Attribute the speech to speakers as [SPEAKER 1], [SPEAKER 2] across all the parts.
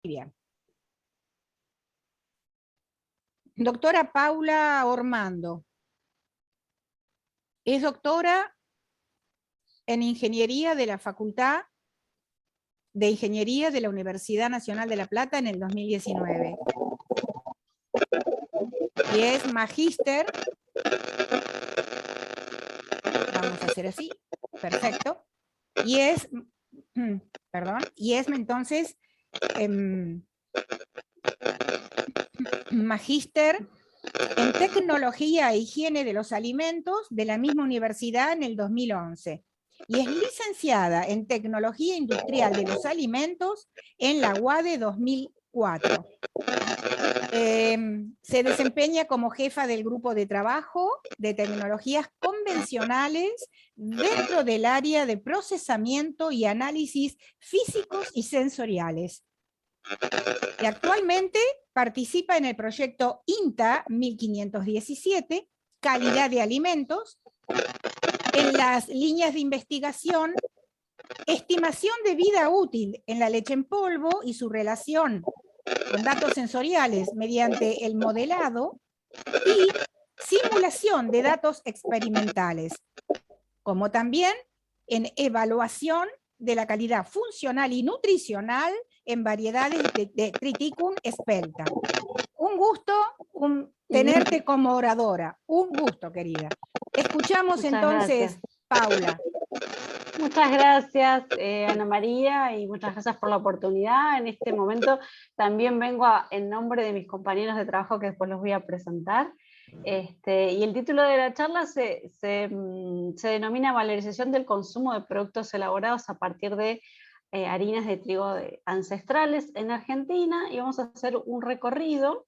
[SPEAKER 1] Bien. Doctora Paula Ormando. Es doctora en Ingeniería de la Facultad de Ingeniería de la Universidad Nacional de La Plata en el 2019. Y es magíster. Vamos a hacer así. Perfecto. Y es, perdón, y es entonces magíster en Tecnología e Higiene de los Alimentos de la misma universidad en el 2011. Y es licenciada en Tecnología Industrial de los Alimentos en la UADE 2004. Se desempeña como jefa del grupo de trabajo de tecnologías convencionales dentro del área de procesamiento y análisis físicos y sensoriales. Y actualmente participa en el proyecto INTA 1517, Calidad de Alimentos, en las líneas de investigación, estimación de vida útil en la leche en polvo y su relación con datos sensoriales mediante el modelado y simulación de datos experimentales, como también en evaluación de la calidad funcional y nutricional en variedades de Triticum espelta. Un gusto tenerte como oradora. Un gusto, querida. Escuchamos
[SPEAKER 2] Muchas
[SPEAKER 1] entonces,
[SPEAKER 2] gracias.
[SPEAKER 1] Paula.
[SPEAKER 2] Muchas gracias, Ana María, y muchas gracias por la oportunidad. En este momento también vengo en nombre de mis compañeros de trabajo, que después los voy a presentar. Y el título de la charla se denomina Valorización del consumo de productos elaborados a partir de harinas de trigo ancestrales en Argentina, y vamos a hacer un recorrido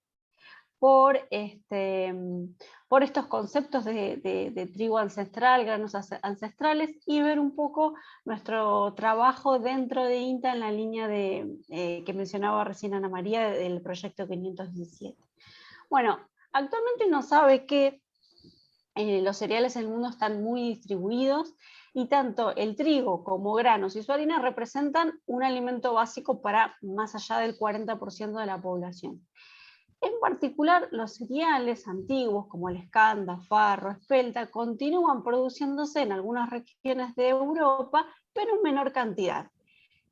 [SPEAKER 2] por estos conceptos de trigo ancestral, granos ancestrales, y ver un poco nuestro trabajo dentro de INTA en la línea que mencionaba recién Ana María, del proyecto 517. Bueno, actualmente uno sabe que los cereales en el mundo están muy distribuidos, y tanto el trigo como granos y su harina representan un alimento básico para más allá del 40% de la población. En particular, los cereales antiguos como el escanda, farro, espelta, continúan produciéndose en algunas regiones de Europa, pero en menor cantidad.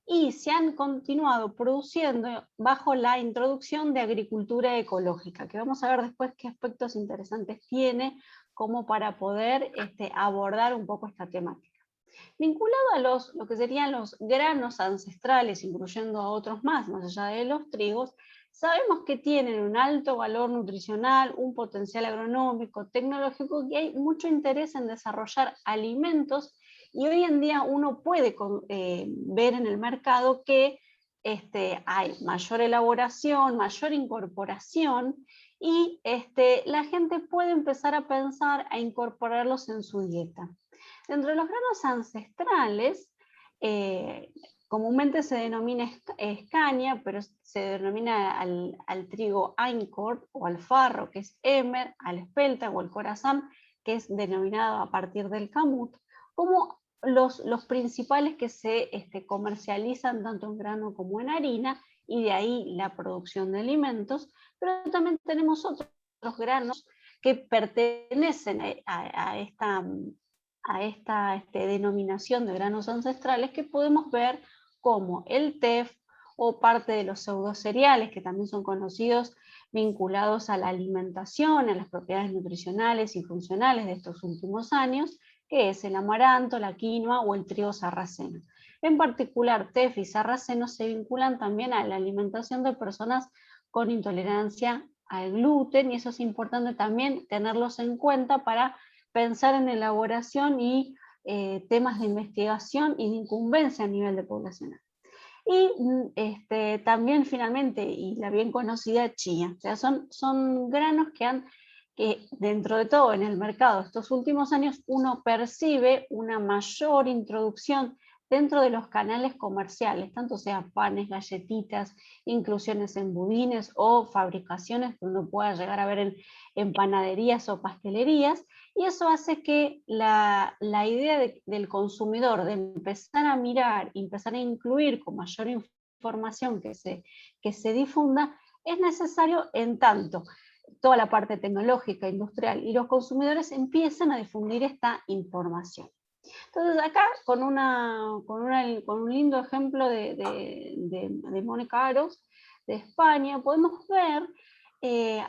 [SPEAKER 2] Y se han continuado produciendo bajo la introducción de agricultura ecológica, que vamos a ver después qué aspectos interesantes tiene como para poder abordar un poco esta temática. Vinculado a lo que serían los granos ancestrales, incluyendo a otros más allá de los trigos, sabemos que tienen un alto valor nutricional, un potencial agronómico, tecnológico, y hay mucho interés en desarrollar alimentos, y hoy en día uno puede ver en el mercado que hay mayor elaboración, mayor incorporación, y la gente puede empezar a pensar a incorporarlos en su dieta. Dentro de los granos ancestrales, comúnmente se denomina escaña, pero se denomina al trigo Einkorn o al farro, que es Emmer, al espelta o al corazán, que es denominado a partir del camut, como los principales que se comercializan tanto en grano como en harina, y de ahí la producción de alimentos. Pero también tenemos otros granos que pertenecen a esta denominación de granos ancestrales, que podemos ver como el TEF o parte de los pseudocereales, que también son conocidos, vinculados a la alimentación, a las propiedades nutricionales y funcionales de estos últimos años, que es el amaranto, la quinoa o el trigo sarraceno. En particular, TEF y sarraceno se vinculan también a la alimentación de personas con intolerancia al gluten, y eso es importante también tenerlos en cuenta para pensar en elaboración y temas de investigación y de incumbencia a nivel de poblacional. Y también finalmente, y la bien conocida chía, o sea, son granos que dentro de todo en el mercado estos últimos años uno percibe una mayor introducción dentro de los canales comerciales, tanto sea panes, galletitas, inclusiones en budines o fabricaciones que uno pueda llegar a ver en panaderías o pastelerías, y eso hace que la idea del consumidor de empezar a mirar, empezar a incluir con mayor información que se difunda es necesario en tanto toda la parte tecnológica, industrial y los consumidores empiezan a difundir esta información. Entonces acá con un lindo ejemplo de Mónica Aros de España podemos ver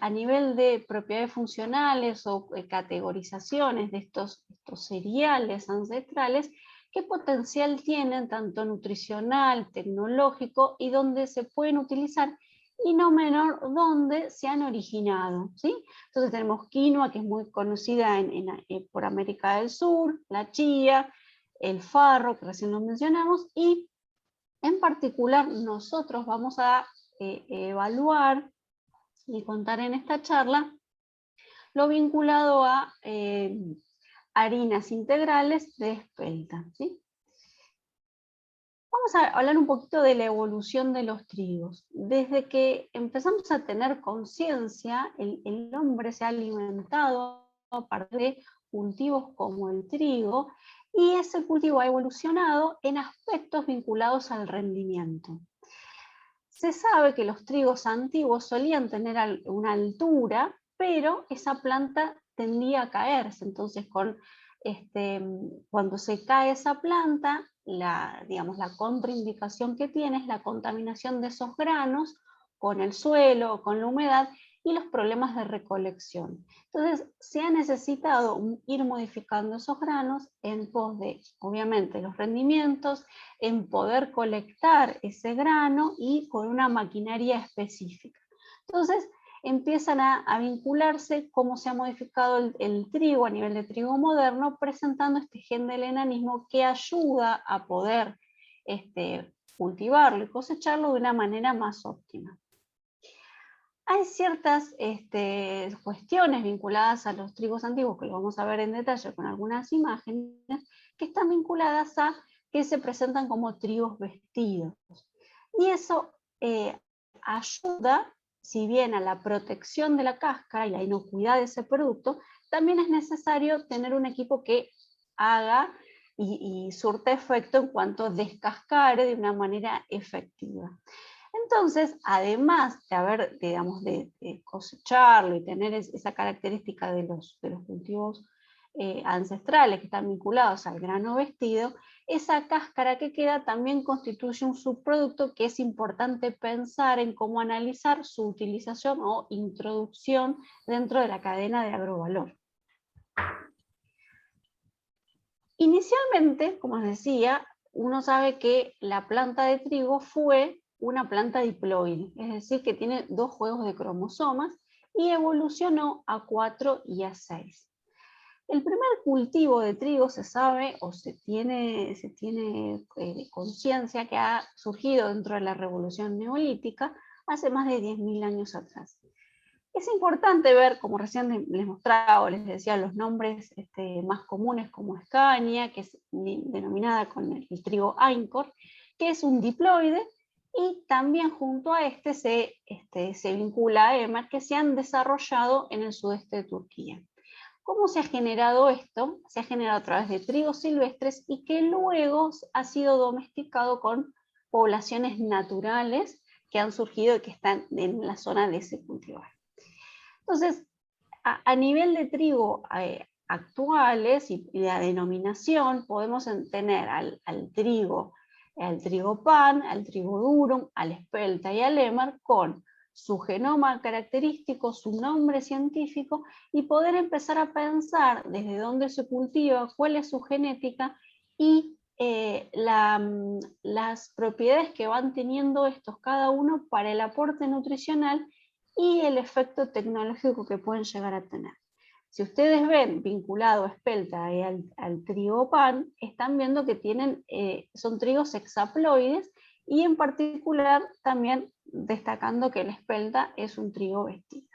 [SPEAKER 2] a nivel de propiedades funcionales o categorizaciones de estos cereales ancestrales, qué potencial tienen tanto nutricional, tecnológico y dónde se pueden utilizar y no menor dónde se han originado, ¿sí? Entonces tenemos quinoa, que es muy conocida por América del Sur, la chía, el farro, que recién lo mencionamos, y en particular nosotros vamos a evaluar y contar en esta charla lo vinculado a harinas integrales de espelta, ¿sí? Vamos a hablar un poquito de la evolución de los trigos. Desde que empezamos a tener conciencia, el hombre se ha alimentado a partir de cultivos como el trigo, y ese cultivo ha evolucionado en aspectos vinculados al rendimiento. Se sabe que los trigos antiguos solían tener una altura, pero esa planta tendía a caerse. Entonces, cuando se cae esa planta, digamos, la contraindicación que tiene es la contaminación de esos granos con el suelo, con la humedad y los problemas de recolección. Entonces, se ha necesitado ir modificando esos granos en pos de, obviamente, los rendimientos, en poder colectar ese grano y con una maquinaria específica. Entonces, empiezan a vincularse cómo se ha modificado el trigo a nivel de trigo moderno, presentando este gen del enanismo que ayuda a poder cultivarlo y cosecharlo de una manera más óptima. Hay ciertas cuestiones vinculadas a los trigos antiguos, que lo vamos a ver en detalle con algunas imágenes, que están vinculadas a que se presentan como trigos vestidos. Y eso ayuda, si bien a la protección de la cáscara y la inocuidad de ese producto, también es necesario tener un equipo que haga y surta efecto en cuanto a descascare de una manera efectiva. Entonces, además de haber, digamos, de cosecharlo y tener esa característica de los cultivos ancestrales que están vinculados al grano vestido, esa cáscara que queda también constituye un subproducto que es importante pensar en cómo analizar su utilización o introducción dentro de la cadena de agrovalor. Inicialmente, como les decía, uno sabe que la planta de trigo fue una planta diploide, es decir, que tiene 2 juegos de cromosomas y evolucionó a 4 y a 6. El primer cultivo de trigo se sabe o se tiene conciencia que ha surgido dentro de la revolución neolítica hace más de 10.000 años atrás. Es importante ver, como recién les mostraba o les decía, los nombres más comunes como escania, que es denominada con el trigo Aincor, que es un diploide, y también junto a se vincula a Emar, que se han desarrollado en el sudeste de Turquía. ¿Cómo se ha generado esto? Se ha generado a través de trigos silvestres y que luego ha sido domesticado con poblaciones naturales que han surgido y que están en la zona de ese cultivar. Entonces, a nivel de trigo actuales y la denominación, podemos tener al trigo pan, al trigo durum, al espelta y al emar con su genoma característico, su nombre científico, y poder empezar a pensar desde dónde se cultiva, cuál es su genética y las propiedades que van teniendo estos cada uno para el aporte nutricional y el efecto tecnológico que pueden llegar a tener. Si ustedes ven vinculado a espelta y al trigo pan, están viendo que son trigos hexaploides, y en particular también destacando que la espelta es un trigo vestido.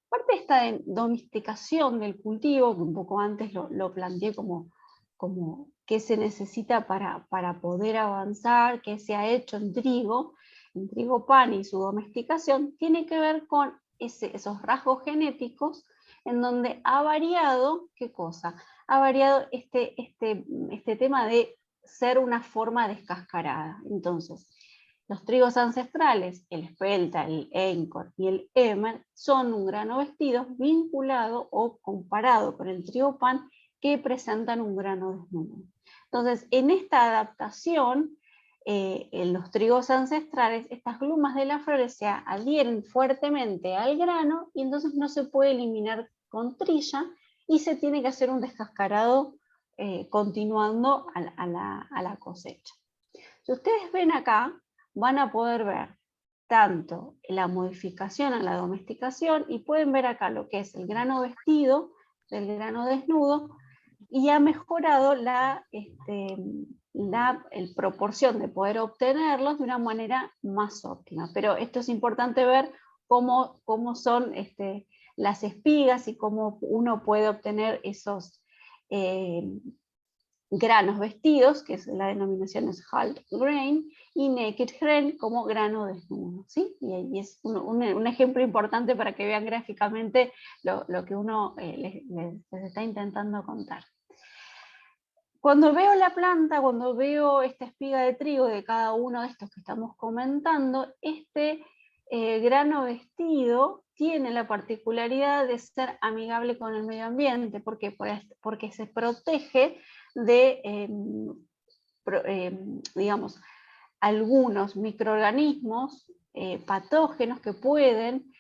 [SPEAKER 2] Parte de esta domesticación del cultivo, que un poco antes lo planteé como qué se necesita para poder avanzar, qué se ha hecho en trigo pan y su domesticación, tiene que ver con esos rasgos genéticos en donde ha variado, ¿qué cosa? Ha variado este tema de ser una forma descascarada. Entonces, los trigos ancestrales, el espelta, el Einkorr y el Emmer, son un grano vestido vinculado o comparado con el trigo pan que presentan un grano desnudo. Entonces, en esta adaptación, en los trigos ancestrales, estas glumas de las flores se adhieren fuertemente al grano y entonces no se puede eliminar con trilla y se tiene que hacer un descascarado continuando a la cosecha. Si ustedes ven acá, van a poder ver tanto la modificación a la domesticación y pueden ver acá lo que es el grano vestido del grano desnudo y ha mejorado la proporción de poder obtenerlos de una manera más óptima. Pero esto es importante ver cómo son las espigas y cómo uno puede obtener esos granos vestidos, que es la denominación es halved grain, y naked grain como grano desnudo, ¿sí? Y ahí es un ejemplo importante para que vean gráficamente lo que uno les está intentando contar. Cuando veo la planta, cuando veo esta espiga de trigo de cada uno de estos que estamos comentando, este grano vestido tiene la particularidad de ser amigable con el medio ambiente. ¿Por qué? Porque se protege de, digamos, algunos microorganismos patógenos que pueden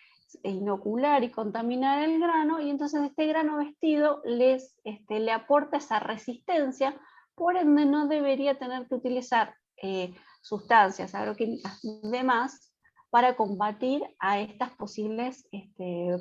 [SPEAKER 2] inocular y contaminar el grano, y entonces este grano vestido le aporta esa resistencia, por ende no debería tener que utilizar sustancias agroquímicas de más para combatir a estas posibles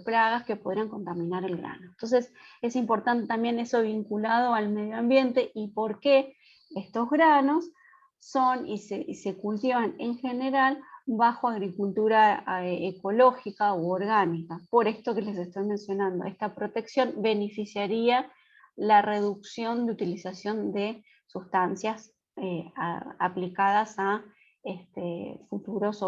[SPEAKER 2] plagas que podrían contaminar el grano. Entonces es importante también eso vinculado al medio ambiente y por qué estos granos son y se cultivan en general bajo agricultura ecológica u orgánica. Por esto que les estoy mencionando, esta protección beneficiaría la reducción de utilización de sustancias aplicadas a futuros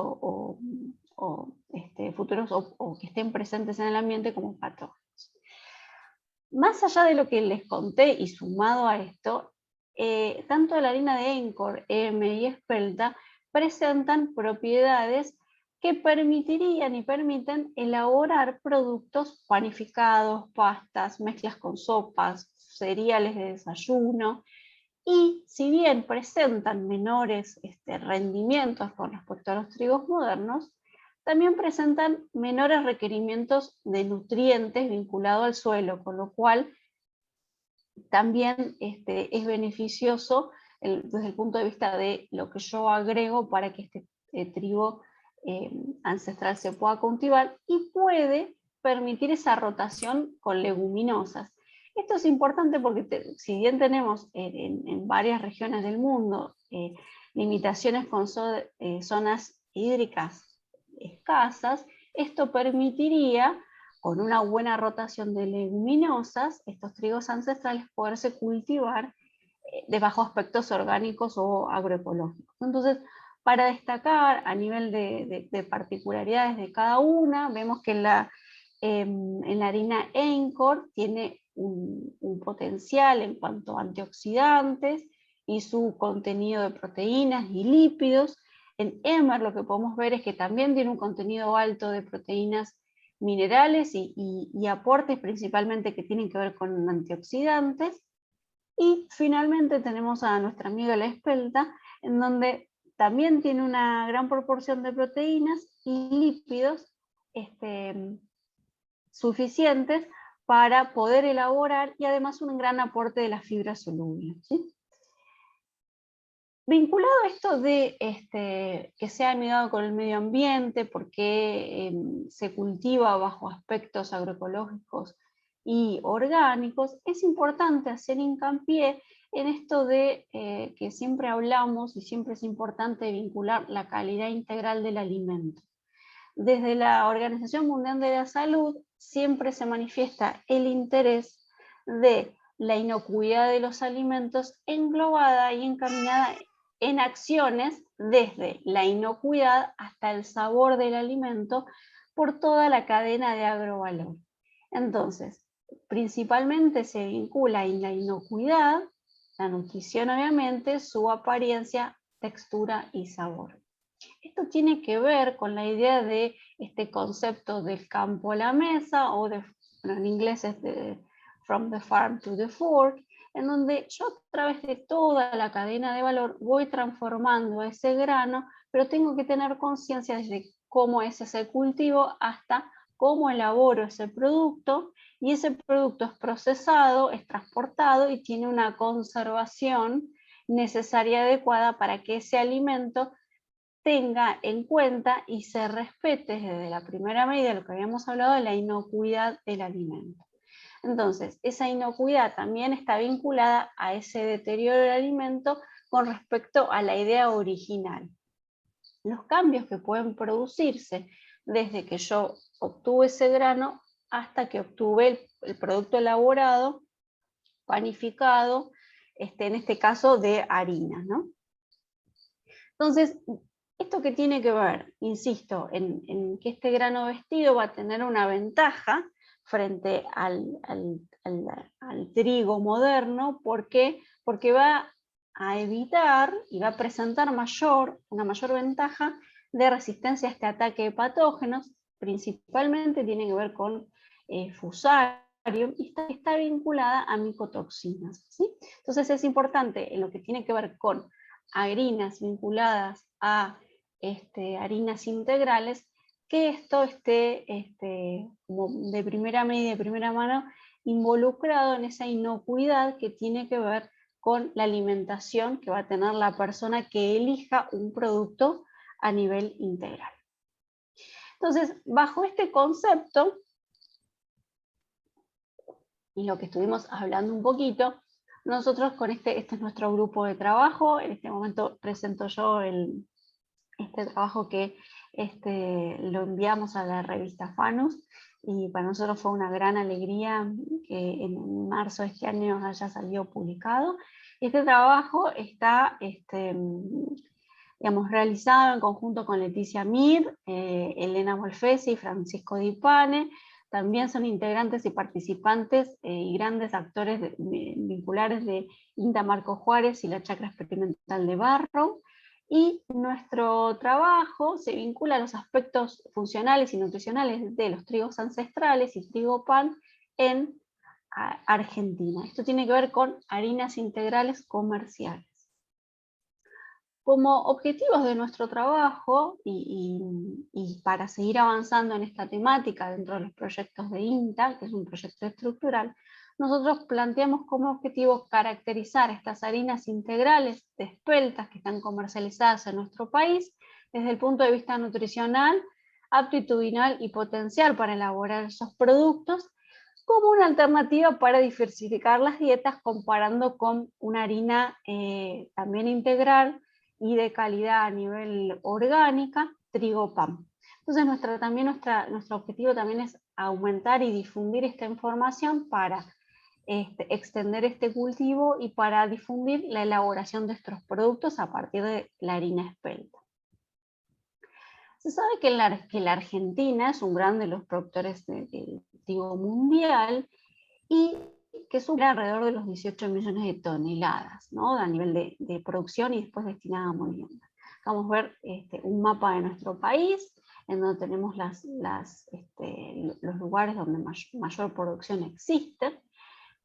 [SPEAKER 2] futuros o que estén presentes en el ambiente como patógenos. Más allá de lo que les conté y sumado a esto, tanto la harina de Einkorr, Emmer y espelta presentan propiedades que permitirían y permiten elaborar productos panificados, pastas, mezclas con sopas, cereales de desayuno, y si bien presentan menores rendimientos con respecto a los trigos modernos, también presentan menores requerimientos de nutrientes vinculados al suelo, con lo cual también es beneficioso desde el punto de vista de lo que yo agrego para que este trigo ancestral se pueda cultivar y puede permitir esa rotación con leguminosas. Esto es importante porque si bien tenemos en varias regiones del mundo limitaciones con zonas hídricas escasas, esto permitiría, con una buena rotación de leguminosas, estos trigos ancestrales poderse cultivar de bajo aspectos orgánicos o agroecológicos. Entonces, para destacar a nivel de particularidades de cada una, vemos que en la harina Einkorr tiene un potencial en cuanto a antioxidantes y su contenido de proteínas y lípidos. En Emmer lo que podemos ver es que también tiene un contenido alto de proteínas, minerales y aportes principalmente que tienen que ver con antioxidantes. Y finalmente tenemos a nuestra amiga la espelta, en donde también tiene una gran proporción de proteínas y lípidos suficientes para poder elaborar y además un gran aporte de las fibras solubles, ¿sí? Vinculado a esto de que sea amigado con el medio ambiente, porque se cultiva bajo aspectos agroecológicos y orgánicos, es importante hacer hincapié en esto de que siempre hablamos y siempre es importante vincular la calidad integral del alimento. Desde la Organización Mundial de la Salud siempre se manifiesta el interés de la inocuidad de los alimentos englobada y encaminada en acciones desde la inocuidad hasta el sabor del alimento por toda la cadena de agrovalor. Entonces, principalmente se vincula en la inocuidad la nutrición obviamente, su apariencia, textura y sabor. Esto tiene que ver con la idea de este concepto del campo a la mesa, o en inglés es from the farm to the fork, en donde yo a través de toda la cadena de valor voy transformando ese grano, pero tengo que tener conciencia desde cómo es ese cultivo hasta cómo elaboro ese producto, y ese producto es procesado, es transportado y tiene una conservación necesaria y adecuada para que ese alimento tenga en cuenta y se respete desde la primera medida, lo que habíamos hablado de la inocuidad del alimento. Entonces, esa inocuidad también está vinculada a ese deterioro del alimento con respecto a la idea original. Los cambios que pueden producirse desde que yo obtuve ese grano hasta que obtuve el producto elaborado, panificado, en este caso de harina, ¿no? Entonces, ¿esto qué tiene que ver? Insisto, en que este grano vestido va a tener una ventaja frente al trigo moderno. ¿Por qué? Porque va a evitar y va a presentar una mayor ventaja de resistencia a este ataque de patógenos. Principalmente tiene que ver con fusarium, y está vinculada a micotoxinas, ¿sí? Entonces es importante en lo que tiene que ver con harinas vinculadas a harinas integrales, que esto esté como de primera medida, de primera mano, involucrado en esa inocuidad que tiene que ver con la alimentación que va a tener la persona que elija un producto a nivel integral. Entonces, bajo este concepto, y lo que estuvimos hablando un poquito, nosotros con este es nuestro grupo de trabajo. En este momento presento yo este trabajo que lo enviamos a la revista Fanus, y para nosotros fue una gran alegría que en marzo de este año haya salido publicado. Este trabajo está realizado en conjunto con Leticia Mir, Elena Molfesi y Francisco Di Pane. También son integrantes y participantes y grandes actores vinculares de INTA Marco Juárez y la Chacra Experimental de Barro. Y nuestro trabajo se vincula a los aspectos funcionales y nutricionales de los trigos ancestrales y trigo pan en Argentina. Esto tiene que ver con harinas integrales comerciales. Como objetivos de nuestro trabajo y para seguir avanzando en esta temática dentro de los proyectos de INTA, que es un proyecto estructural, nosotros planteamos como objetivo caracterizar estas harinas integrales de espeltas que están comercializadas en nuestro país desde el punto de vista nutricional, aptitudinal y potencial para elaborar esos productos, como una alternativa para diversificar las dietas, comparando con una harina también integral y de calidad a nivel orgánica, trigo pan. Entonces nuestro objetivo también es aumentar y difundir esta información para extender este cultivo y para difundir la elaboración de estos productos a partir de la harina espelta. Se sabe que la Argentina es un gran de los productores de trigo mundial, y que supera alrededor de los 18 millones de toneladas, ¿no? A nivel de producción y después destinada a molienda. Vamos a ver un mapa de nuestro país, en donde tenemos los lugares donde mayor producción existe.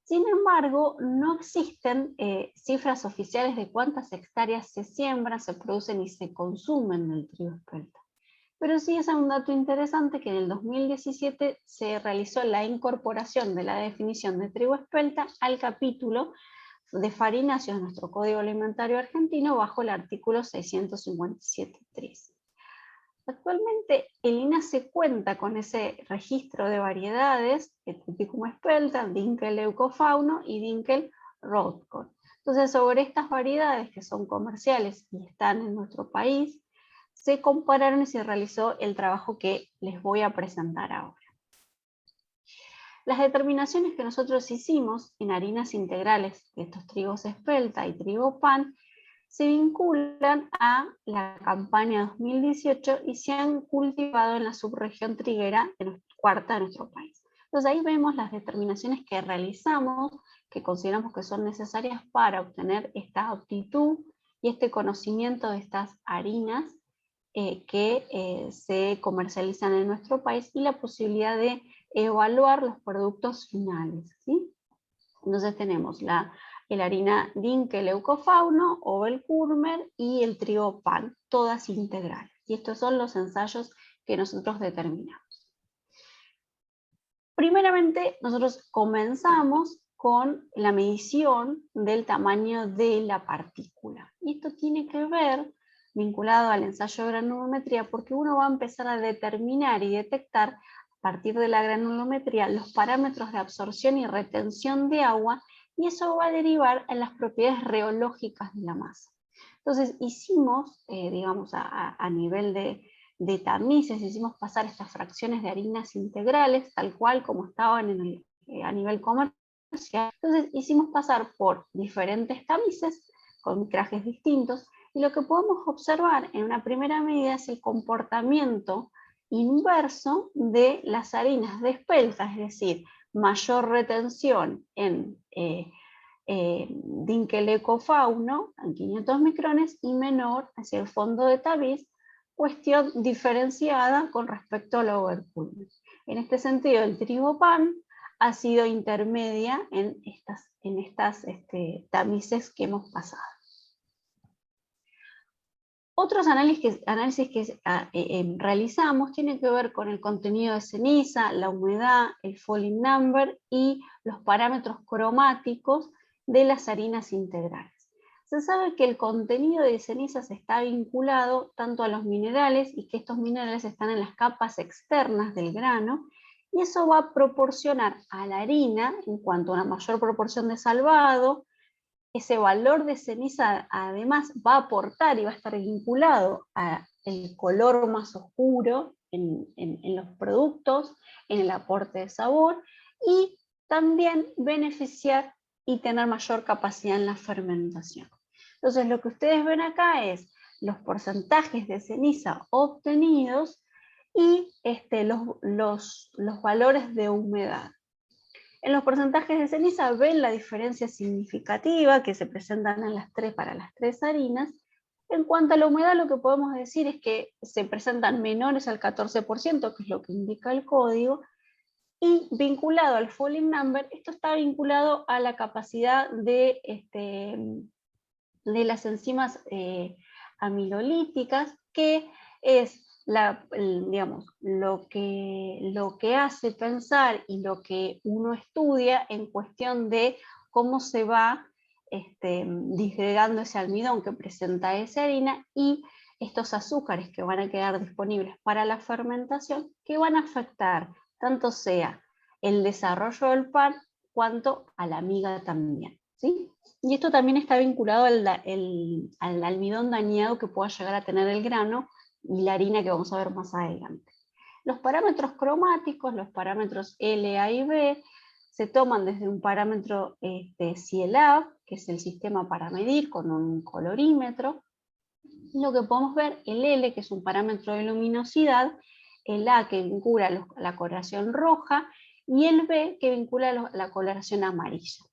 [SPEAKER 2] Sin embargo, no existen cifras oficiales de cuántas hectáreas se siembran, se producen y se consumen del trigo espelta. Pero sí es un dato interesante que en el 2017 se realizó la incorporación de la definición de trigo espelta al capítulo de farináceos de nuestro Código Alimentario Argentino bajo el artículo 657.3. Actualmente el INASE cuenta con ese registro de variedades, Typicum espelta, Dinkel leucofauno y Dinkel rothko. Entonces, sobre estas variedades que son comerciales y están en nuestro país, se compararon y se realizó el trabajo que les voy a presentar ahora. Las determinaciones que nosotros hicimos en harinas integrales de estos trigos espelta y trigo pan se vinculan a la campaña 2018 y se han cultivado en la subregión triguera cuarta de nuestro país. Entonces ahí vemos las determinaciones que realizamos, que consideramos que son necesarias para obtener esta aptitud y este conocimiento de estas harinas que se comercializan en nuestro país, y la posibilidad de evaluar los productos finales, ¿sí? Entonces tenemos la harina Dinkel Leucofauno, Obel Kurmer y el trigo pan, todas integrales. Y estos son los ensayos que nosotros determinamos. Primeramente, nosotros comenzamos con la medición del tamaño de la partícula. Y esto tiene que ver, vinculado al ensayo de granulometría, porque uno va a empezar a determinar y detectar, a partir de la granulometría, los parámetros de absorción y retención de agua, y eso va a derivar en las propiedades reológicas de la masa. Entonces hicimos, digamos, a nivel de tamices, hicimos pasar estas fracciones de harinas integrales, tal cual como estaban a nivel comercial. Entonces hicimos pasar por diferentes tamices, con micrajes distintos, y lo que podemos observar en una primera medida es el comportamiento inverso de las harinas de espelta, es decir, mayor retención en Dinkel Leucofauno, en 500 micrones, y menor hacia el fondo de tabiz, cuestión diferenciada con respecto al Obel Kurmer. En este sentido, el trigo pan ha sido intermedia en estas tamices que hemos pasado. Otros análisis que realizamos tienen que ver con el contenido de ceniza, la humedad, el falling number y los parámetros cromáticos de las harinas integrales. Se sabe que el contenido de cenizas está vinculado tanto a los minerales, y que estos minerales están en las capas externas del grano, y eso va a proporcionar a la harina, en cuanto a una mayor proporción de salvado, ese valor de ceniza además va a aportar y va a estar vinculado al color más oscuro en los productos, en el aporte de sabor, y también beneficiar y tener mayor capacidad en la fermentación. Entonces lo que ustedes ven acá es los porcentajes de ceniza obtenidos y los valores de humedad. En los porcentajes de ceniza ven la diferencia significativa que se presentan para las tres harinas. En cuanto a la humedad, lo que podemos decir es que se presentan menores al 14%, que es lo que indica el código, y vinculado al falling number, esto está vinculado a la capacidad de las enzimas amilolíticas, que es digamos, lo que hace pensar y lo que uno estudia en cuestión de cómo se va disgregando ese almidón que presenta esa harina, y estos azúcares que van a quedar disponibles para la fermentación, que van a afectar tanto sea el desarrollo del pan cuanto a la miga también, ¿sí? Y esto también está vinculado al almidón dañado que pueda llegar a tener el grano y la harina, que vamos a ver más adelante. Los parámetros cromáticos, los parámetros L, A y B, se toman desde un parámetro CIELAB, que es el sistema para medir con un colorímetro. Lo que podemos ver, el L, que es un parámetro de luminosidad, el A, que vincula la coloración roja, y el B, que vincula la coloración amarilla.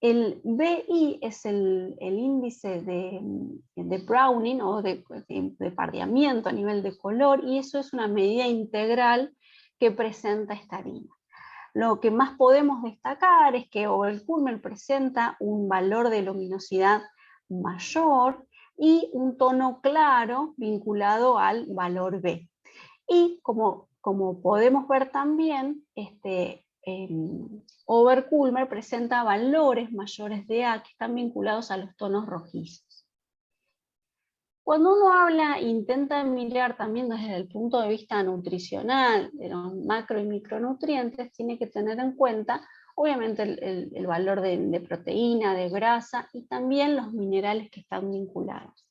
[SPEAKER 2] El BI es el índice de Browning, o de pardeamiento a nivel de color, y eso es una medida integral que presenta esta harina. Lo que más podemos destacar es que Obel Kurmer presenta un valor de luminosidad mayor y un tono claro vinculado al valor B. Y como podemos ver también, Obel Kurmer presenta valores mayores de A que están vinculados a los tonos rojizos. Cuando uno intenta mirar también desde el punto de vista nutricional de los macro y micronutrientes, tiene que tener en cuenta obviamente el valor de proteína, de grasa, y también los minerales que están vinculados.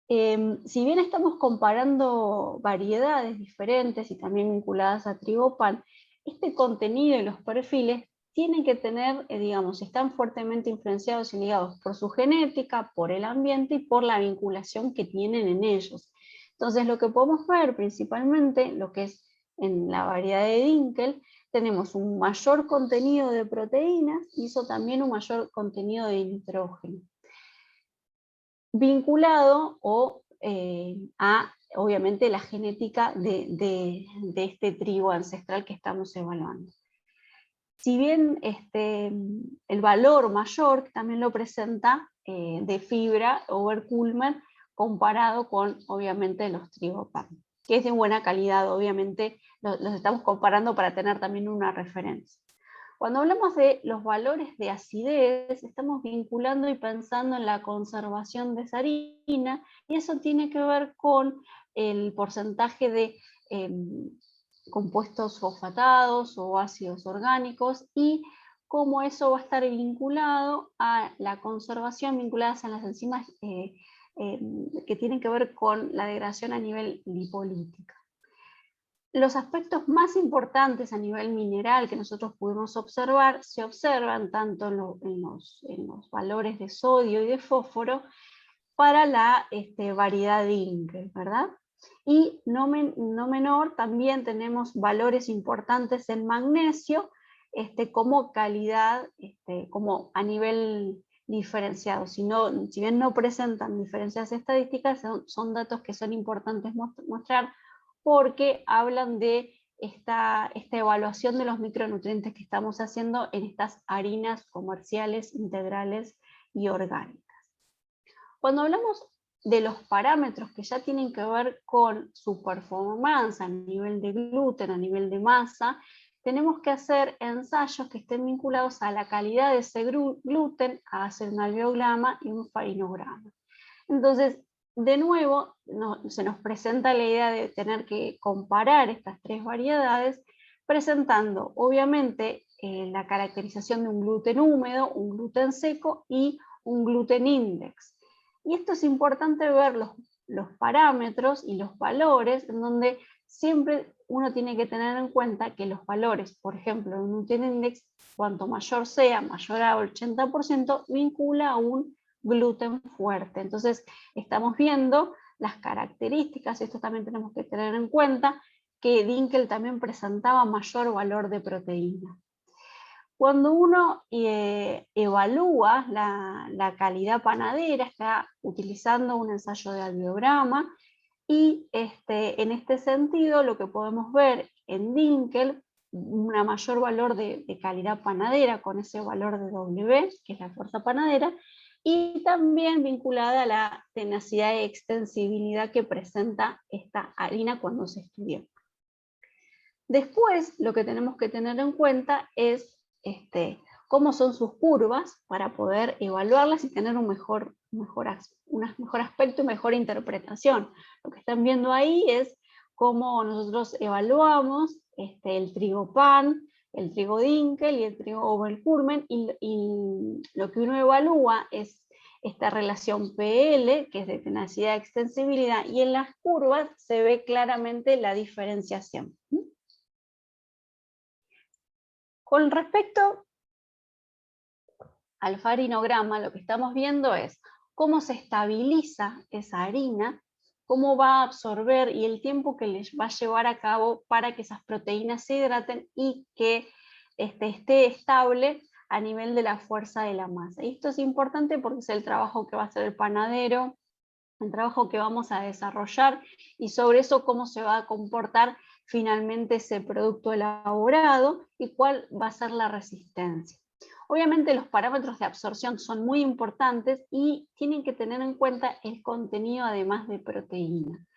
[SPEAKER 2] Si bien estamos comparando variedades diferentes y también vinculadas a trigo pan, este contenido y los perfiles tienen que tener, digamos, están fuertemente influenciados y ligados por su genética, por el ambiente y por la vinculación que tienen en ellos. Entonces lo que podemos ver principalmente, lo que es en la variedad de Dinkel, tenemos un mayor contenido de proteínas y eso también un mayor contenido de nitrógeno, vinculado a, obviamente, la genética de este trigo ancestral que estamos evaluando. Si bien el valor mayor también lo presenta de fibra Oberkuhlmann comparado con, obviamente, los trigo PAN, que es de buena calidad, obviamente los estamos comparando para tener también una referencia. Cuando hablamos de los valores de acidez, estamos vinculando y pensando en la conservación de esa harina, y eso tiene que ver con el porcentaje de compuestos fosfatados o ácidos orgánicos, y cómo eso va a estar vinculado a la conservación, vinculadas a las enzimas que tienen que ver con la degradación a nivel lipolítica. Los aspectos más importantes a nivel mineral que nosotros pudimos observar, se observan tanto en los valores de sodio y de fósforo para la variedad Dinkel, ¿verdad? Y no menor, también tenemos valores importantes en magnesio, como calidad, como a nivel diferenciado. Si bien no presentan diferencias estadísticas, son datos que son importantes mostrar, porque hablan de esta evaluación de los micronutrientes que estamos haciendo en estas harinas comerciales, integrales y orgánicas. Cuando hablamos de los parámetros que ya tienen que ver con su performance a nivel de gluten, a nivel de masa, tenemos que hacer ensayos que estén vinculados a la calidad de ese gluten, a hacer un alveograma y un farinograma. Entonces, de nuevo, se nos presenta la idea de tener que comparar estas tres variedades, presentando obviamente la caracterización de un gluten húmedo, un gluten seco y un gluten index. Y esto es importante ver los parámetros y los valores, en donde siempre uno tiene que tener en cuenta que los valores, por ejemplo, un gluten index, cuanto mayor sea, mayor al 80%, vincula a un gluten fuerte. Entonces estamos viendo las características, esto también tenemos que tener en cuenta, que Dinkel también presentaba mayor valor de proteína. Cuando uno evalúa la calidad panadera, está utilizando un ensayo de alveograma, y en este sentido lo que podemos ver en Dinkel, un mayor valor de calidad panadera con ese valor de W, que es la fuerza panadera, y también vinculada a la tenacidad y extensibilidad que presenta esta harina cuando se estudió. Después, lo que tenemos que tener en cuenta es cómo son sus curvas para poder evaluarlas y tener un mejor aspecto y mejor interpretación. Lo que están viendo ahí es cómo nosotros evaluamos el trigo PAN, el trigo Dinkel y el trigo Oberkuhlmann, y lo que uno evalúa es esta relación PL, que es de tenacidad y extensibilidad, y en las curvas se ve claramente la diferenciación. Con respecto al farinograma, lo que estamos viendo es cómo se estabiliza esa harina, cómo va a absorber y el tiempo que les va a llevar a cabo para que esas proteínas se hidraten y que esté estable a nivel de la fuerza de la masa. Y esto es importante porque es el trabajo que va a hacer el panadero, el trabajo que vamos a desarrollar, y sobre eso cómo se va a comportar finalmente ese producto elaborado y cuál va a ser la resistencia. Obviamente los parámetros de absorción son muy importantes y tienen que tener en cuenta el contenido además de proteína.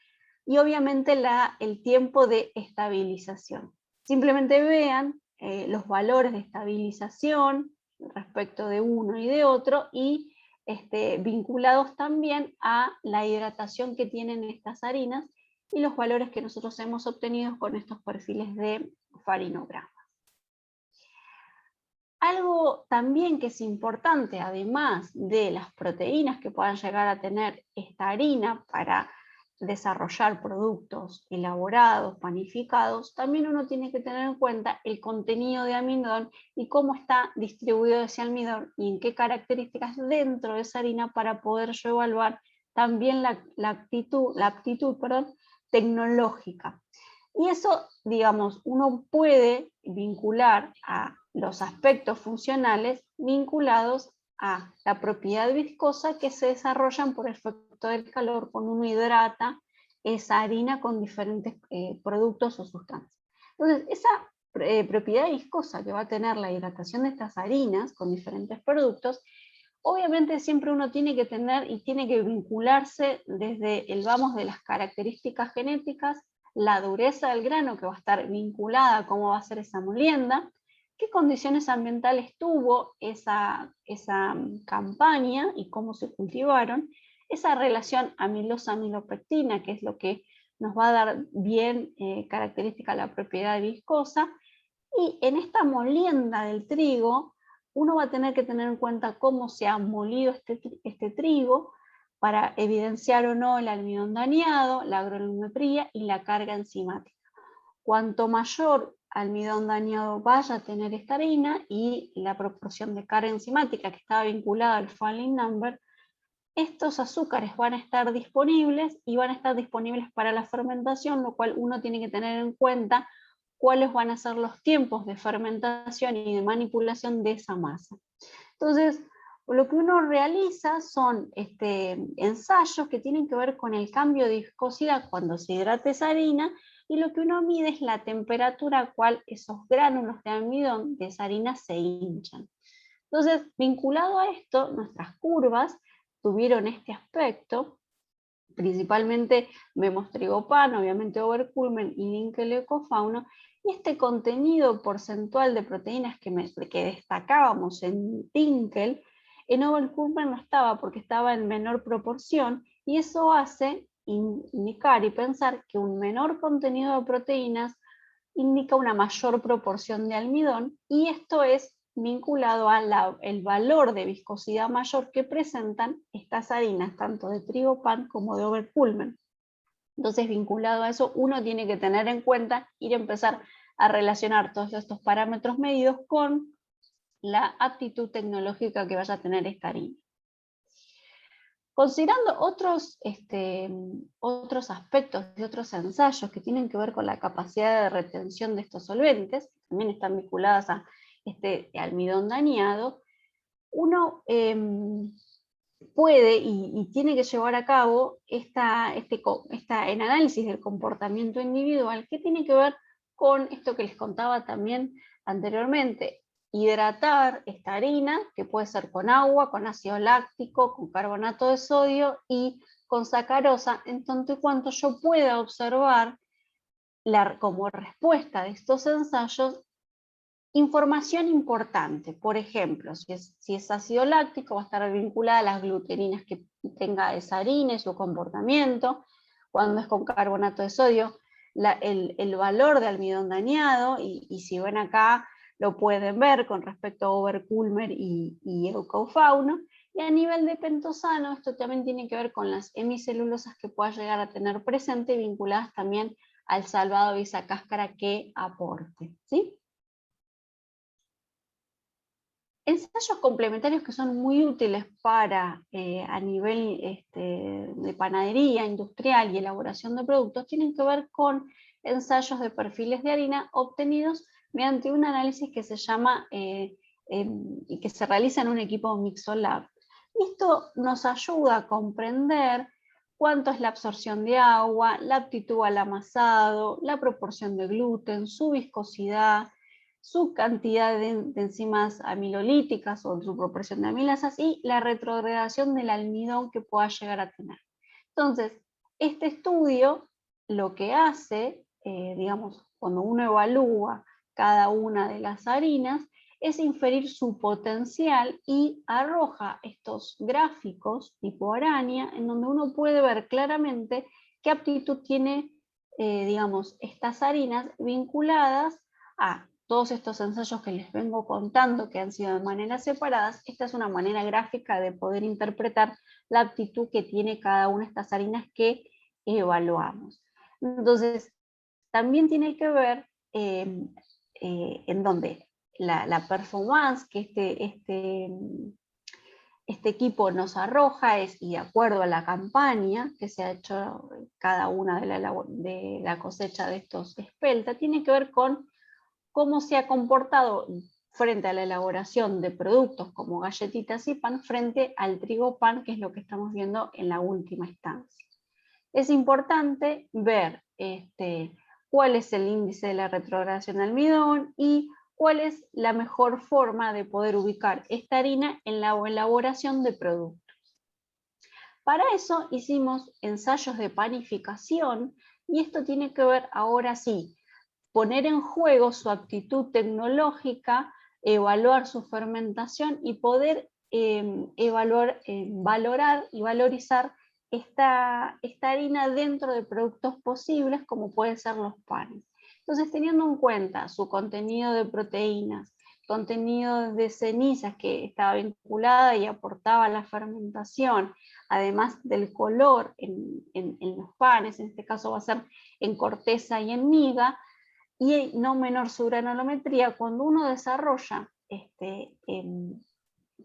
[SPEAKER 2] Y obviamente el tiempo de estabilización. Simplemente vean los valores de estabilización respecto de uno y de otro, y vinculados también a la hidratación que tienen estas harinas y los valores que nosotros hemos obtenido con estos perfiles de farinograma. Algo también que es importante, además de las proteínas que puedan llegar a tener esta harina para desarrollar productos elaborados, panificados, también uno tiene que tener en cuenta el contenido de almidón y cómo está distribuido ese almidón y en qué características dentro de esa harina, para poder yo evaluar también la aptitud tecnológica. Y eso, digamos, uno puede vincular a los aspectos funcionales vinculados a la propiedad viscosa que se desarrollan por efecto del calor cuando uno hidrata esa harina con diferentes productos o sustancias. Entonces, esa propiedad viscosa que va a tener la hidratación de estas harinas con diferentes productos, obviamente siempre uno tiene que tener y tiene que vincularse desde el vamos de las características genéticas, la dureza del grano que va a estar vinculada a cómo va a ser esa molienda, qué condiciones ambientales tuvo esa campaña y cómo se cultivaron, esa relación amilosa-amilopectina, que es lo que nos va a dar bien característica a la propiedad viscosa, y en esta molienda del trigo, uno va a tener que tener en cuenta cómo se ha molido este trigo para evidenciar o no el almidón dañado, la agrovolumetría y la carga enzimática. Cuanto mayor almidón dañado vaya a tener esta harina y la proporción de carga enzimática que estaba vinculada al Falling Number, estos azúcares van a estar disponibles y van a estar disponibles para la fermentación, lo cual uno tiene que tener en cuenta cuáles van a ser los tiempos de fermentación y de manipulación de esa masa. Entonces, lo que uno realiza son ensayos que tienen que ver con el cambio de viscosidad cuando se hidrata esa harina, y lo que uno mide es la temperatura a cual esos gránulos de almidón de esa harina se hinchan. Entonces, vinculado a esto, nuestras curvas tuvieron este aspecto. Principalmente vemos Trigopan, obviamente Overkulmen y Dinkel Ecofauno, y este contenido porcentual de proteínas que destacábamos en Dinkel, en Overkulmen no estaba porque estaba en menor proporción, y eso hace indicar y pensar que un menor contenido de proteínas indica una mayor proporción de almidón, y esto es vinculado al valor de viscosidad mayor que presentan estas harinas, tanto de trigo pan como de Overkulmen. Entonces, vinculado a eso, uno tiene que tener en cuenta ir a empezar a relacionar todos estos parámetros medidos con la aptitud tecnológica que vaya a tener esta harina. Considerando otros aspectos de otros ensayos que tienen que ver con la capacidad de retención de estos solventes, que también están vinculadas a este almidón dañado, uno puede y tiene que llevar a cabo en análisis del comportamiento individual, que tiene que ver con esto que les contaba también anteriormente: hidratar esta harina, que puede ser con agua, con ácido láctico, con carbonato de sodio y con sacarosa, en tanto y cuanto yo pueda observar como respuesta de estos ensayos información importante. Por ejemplo, si es ácido láctico, va a estar vinculada a las gluteninas que tenga esa harina y su comportamiento. Cuando es con carbonato de sodio, el valor de almidón dañado, y si ven acá, lo pueden ver con respecto a Overkulmen y Ecofauno. Y a nivel de pentosano, esto también tiene que ver con las hemicelulosas que pueda llegar a tener presente, vinculadas también al salvado y esa cáscara que aporte, ¿sí? Ensayos complementarios que son muy útiles para a nivel de panadería industrial y elaboración de productos tienen que ver con ensayos de perfiles de harina obtenidos mediante un análisis que se llama y que se realiza en un equipo Mixolab. Esto nos ayuda a comprender cuánto es la absorción de agua, la aptitud al amasado, la proporción de gluten, su viscosidad, su cantidad de enzimas amilolíticas o su proporción de amilasas y la retrogradación del almidón que pueda llegar a tener. Entonces, este estudio lo que hace, digamos, cuando uno evalúa cada una de las harinas, es inferir su potencial y arroja estos gráficos tipo araña en donde uno puede ver claramente qué aptitud tiene, digamos, estas harinas vinculadas a todos estos ensayos que les vengo contando, que han sido de maneras separadas. Esta es una manera gráfica de poder interpretar la aptitud que tiene cada una de estas harinas que evaluamos. Entonces, también tiene que ver en donde la performance que este equipo nos arroja es, y de acuerdo a la campaña que se ha hecho cada una de la cosecha de estos espelta, tiene que ver con cómo se ha comportado frente a la elaboración de productos como galletitas y pan frente al trigo pan, que es lo que estamos viendo en la última instancia. Es importante ver cuál es el índice de la retrogradación de almidón y cuál es la mejor forma de poder ubicar esta harina en la elaboración de productos. Para eso hicimos ensayos de panificación y esto tiene que ver ahora sí, poner en juego su aptitud tecnológica, evaluar su fermentación y poder valorar y valorizar esta harina dentro de productos posibles como pueden ser los panes. Entonces, teniendo en cuenta su contenido de proteínas, contenido de cenizas que estaba vinculada y aportaba a la fermentación, además del color en los panes, en este caso va a ser en corteza y en miga, y no menor su granulometría, cuando uno desarrolla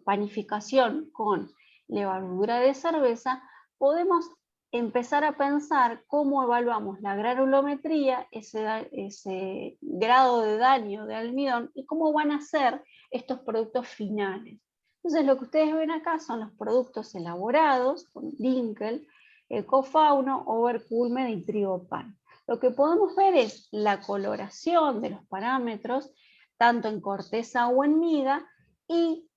[SPEAKER 2] panificación con levadura de cerveza, podemos empezar a pensar cómo evaluamos la granulometría, ese grado de daño de almidón, y cómo van a ser estos productos finales. Entonces lo que ustedes ven acá son los productos elaborados con Dinkel, Cofauno, Oberkulmen y trigo pan. Lo que podemos ver es la coloración de los parámetros, tanto en corteza o en miga, y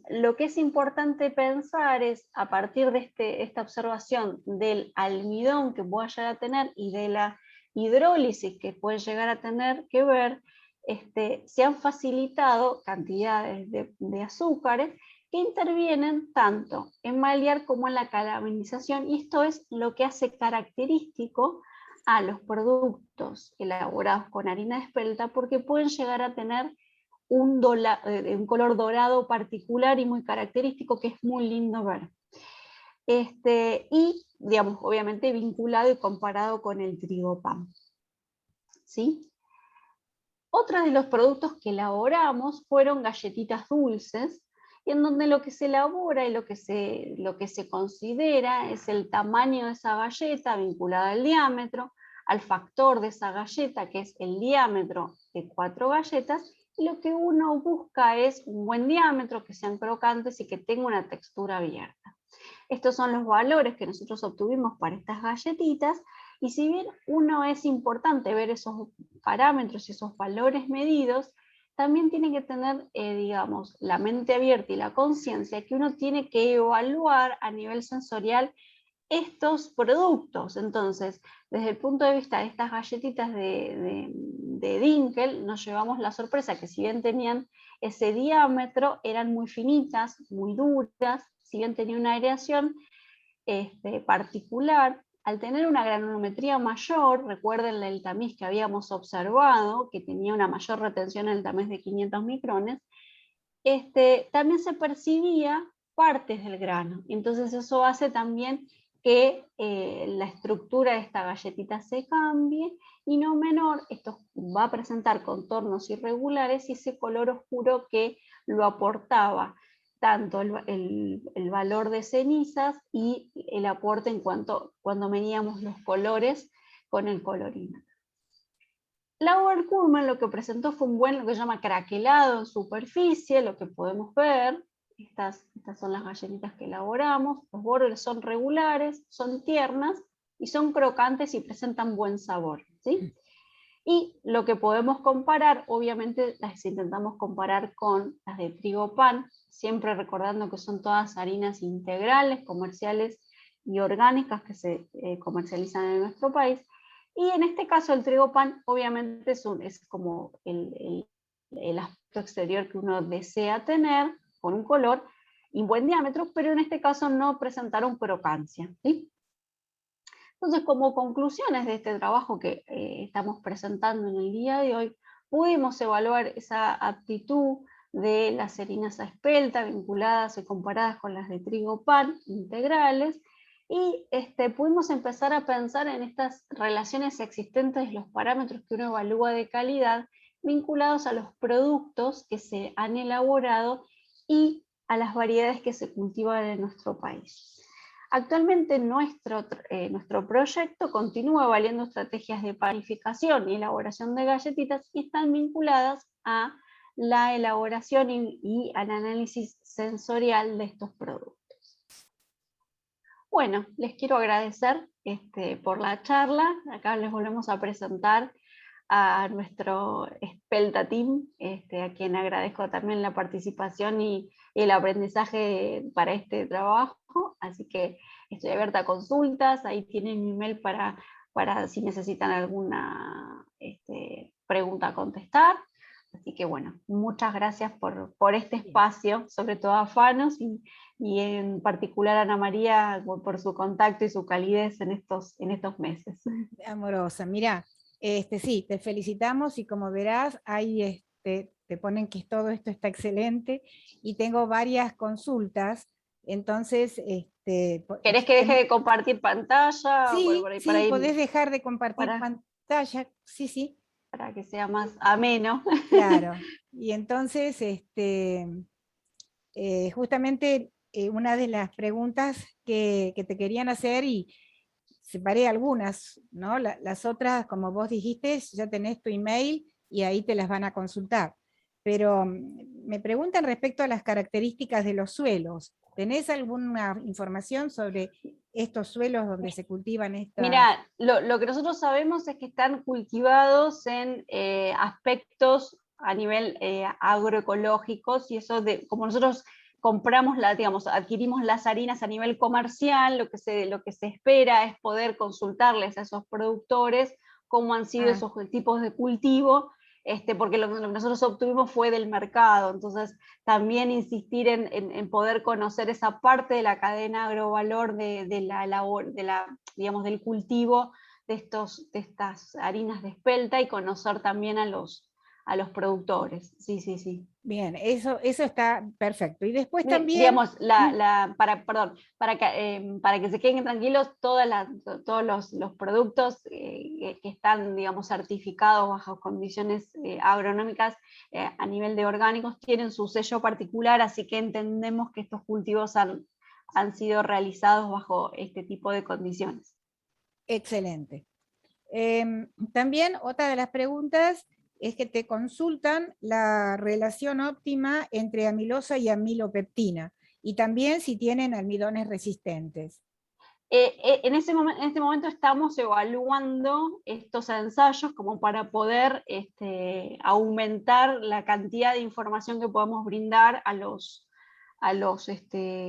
[SPEAKER 2] lo que es importante pensar es, a partir de esta observación del almidón que pueda llegar a tener y de la hidrólisis que puede llegar a tener que ver, se han facilitado cantidades de azúcares que intervienen tanto en malear como en la caramelización, y esto es lo que hace característico a los productos elaborados con harina de espelta, porque pueden llegar a tener un color dorado particular y muy característico que es muy lindo ver. Y, digamos, obviamente vinculado y comparado con el trigo pan. ¿Sí? Otros de los productos que elaboramos fueron galletitas dulces, y en donde lo que se elabora y lo que se considera es el tamaño de esa galleta vinculada al diámetro, al factor de esa galleta, que es el diámetro de 4 galletas, y lo que uno busca es un buen diámetro, que sean crocantes y que tenga una textura abierta. Estos son los valores que nosotros obtuvimos para estas galletitas, y si bien uno es importante ver esos parámetros y esos valores medidos, también tiene que tener, digamos, la mente abierta y la conciencia que uno tiene que evaluar a nivel sensorial estos productos. Entonces, desde el punto de vista de estas galletitas de Dinkel, nos llevamos la sorpresa que si bien tenían ese diámetro, eran muy finitas, muy duras, si bien tenía una aireación particular. Al tener una granulometría mayor, recuerden el tamiz que habíamos observado, que tenía una mayor retención en el tamiz de 500 micrones, también se percibía partes del grano. Entonces eso hace también que la estructura de esta galletita se cambie, y no menor, esto va a presentar contornos irregulares y ese color oscuro que lo aportaba tanto el valor de cenizas y el aporte en cuanto cuando medíamos los colores con el colorímetro. La Oberkulmen lo que presentó fue un buen, lo que se llama craquelado en superficie, lo que podemos ver. Estas son las galletitas que elaboramos. Los bordes son regulares, son tiernas y son crocantes y presentan buen sabor, ¿sí? Y lo que podemos comparar, obviamente las intentamos comparar con las de trigo pan, siempre recordando que son todas harinas integrales, comerciales y orgánicas que se comercializan en nuestro país. Y en este caso el trigo pan obviamente es como el aspecto exterior que uno desea tener, con un color y un buen diámetro, pero en este caso no presentaron crocancia, ¿sí? Entonces, como conclusiones de este trabajo que estamos presentando en el día de hoy, pudimos evaluar esa aptitud de las harinas a espelta vinculadas y comparadas con las de trigo pan integrales, y pudimos empezar a pensar en estas relaciones existentes, los parámetros que uno evalúa de calidad vinculados a los productos que se han elaborado y a las variedades que se cultivan en nuestro país. Actualmente nuestro proyecto continúa evaluando estrategias de panificación y elaboración de galletitas y están vinculadas a la elaboración y al análisis sensorial de estos productos. Bueno, les quiero agradecer por la charla. Acá les volvemos a presentar a nuestro Espelta Team, a quien agradezco también la participación y el aprendizaje para este trabajo. Así que estoy abierta a consultas, ahí tienen mi email para si necesitan alguna pregunta a contestar. Así que bueno, muchas gracias por este espacio, sobre todo a Fanos y en particular a Ana María por su contacto y su calidez en estos meses.
[SPEAKER 1] Amorosa, mira, sí, te felicitamos y como verás, ahí te ponen que todo esto está excelente y tengo varias consultas, entonces...
[SPEAKER 2] ¿Querés que deje de compartir pantalla?
[SPEAKER 1] Sí,
[SPEAKER 2] Por ahí,
[SPEAKER 1] sí, podés dejar de compartir pantalla, sí, sí.
[SPEAKER 2] Para que sea más ameno.
[SPEAKER 1] Claro, y entonces, justamente una de las preguntas que te querían hacer, y separé algunas, ¿no? Las otras, como vos dijiste, ya tenés tu email y ahí te las van a consultar. Pero me preguntan respecto a las características de los suelos. ¿Tenés alguna información sobre estos suelos donde se cultivan estas?
[SPEAKER 2] Mira, lo que nosotros sabemos es que están cultivados en aspectos a nivel agroecológicos, y eso como nosotros compramos, adquirimos las harinas a nivel comercial, lo que se espera es poder consultarles a esos productores cómo han sido esos tipos de cultivo, porque lo que nosotros obtuvimos fue del mercado. Entonces también insistir en poder conocer esa parte de la cadena agrovalor del cultivo de estas harinas de espelta, y conocer también a los productores. Sí, sí, sí.
[SPEAKER 1] Bien, eso está perfecto. Y después también...
[SPEAKER 2] Digamos, para que se queden tranquilos, todos los productos que están, digamos, certificados bajo condiciones agronómicas a nivel de orgánicos tienen su sello particular, así que entendemos que estos cultivos han sido realizados bajo este tipo de condiciones.
[SPEAKER 1] Excelente. También otra de las preguntas es que te consultan la relación óptima entre amilosa y amilopeptina, y también si tienen almidones resistentes.
[SPEAKER 2] En este momento estamos evaluando estos ensayos como para poder aumentar la cantidad de información que podemos brindar a los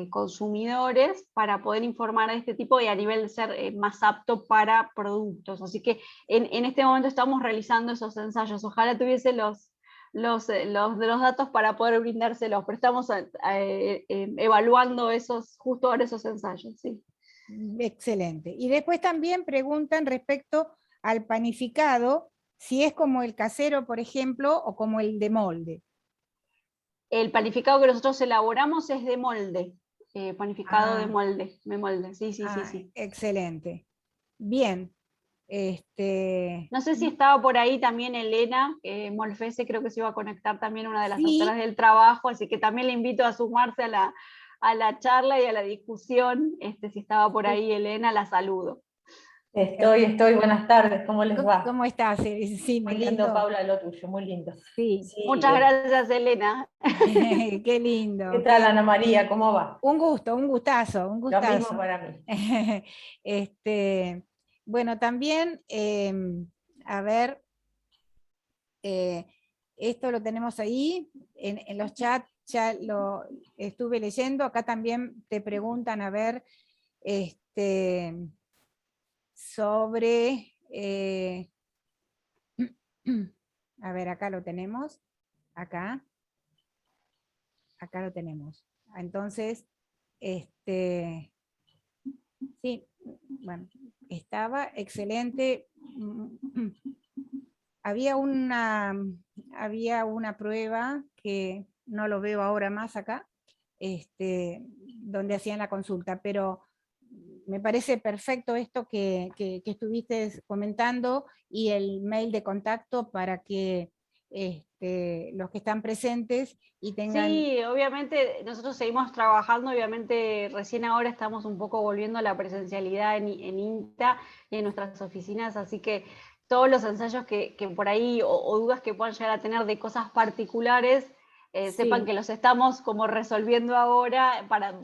[SPEAKER 2] consumidores para poder informar de este tipo y a nivel de ser más apto para productos. Así que en este momento estamos realizando esos ensayos. Ojalá tuviese los datos para poder brindárselos, pero estamos evaluando justo ahora esos ensayos. Sí.
[SPEAKER 1] Excelente. Y después también preguntan respecto al panificado, si es como el casero, por ejemplo, o como el de molde.
[SPEAKER 2] El panificado que nosotros elaboramos es de molde, panificado de molde, sí.
[SPEAKER 1] Excelente. Bien.
[SPEAKER 2] No sé si estaba por ahí también Elena Molfese, creo que se iba a conectar también, una de las autoras del trabajo, así que también le invito a sumarse a la charla y a la discusión. Si estaba por ahí Elena, la saludo.
[SPEAKER 3] Estoy, buenas tardes, ¿cómo les va?
[SPEAKER 1] ¿Cómo estás? Sí,
[SPEAKER 3] muy lindo, Paula, lo tuyo, muy lindo.
[SPEAKER 1] Sí.
[SPEAKER 2] Muchas gracias, Elena.
[SPEAKER 1] Qué lindo.
[SPEAKER 3] ¿Qué tal, Ana María? ¿Cómo va?
[SPEAKER 1] Un gusto, un gustazo.
[SPEAKER 3] Lo mismo para mí.
[SPEAKER 1] Bueno, también, a ver, esto lo tenemos ahí, en los chats ya lo estuve leyendo, acá también te preguntan, a ver, sobre, a ver, acá lo tenemos, acá lo tenemos. Entonces, sí, bueno, estaba excelente. Había una prueba que no lo veo ahora más acá, donde hacían la consulta, pero me parece perfecto esto que estuviste comentando, y el mail de contacto para que los que están presentes y tengan...
[SPEAKER 2] Sí, obviamente nosotros seguimos trabajando, obviamente recién ahora estamos un poco volviendo a la presencialidad en INTA y en nuestras oficinas, así que todos los ensayos que por ahí o dudas que puedan llegar a tener de cosas particulares,
[SPEAKER 1] Sí.
[SPEAKER 2] sepan que los estamos como resolviendo ahora para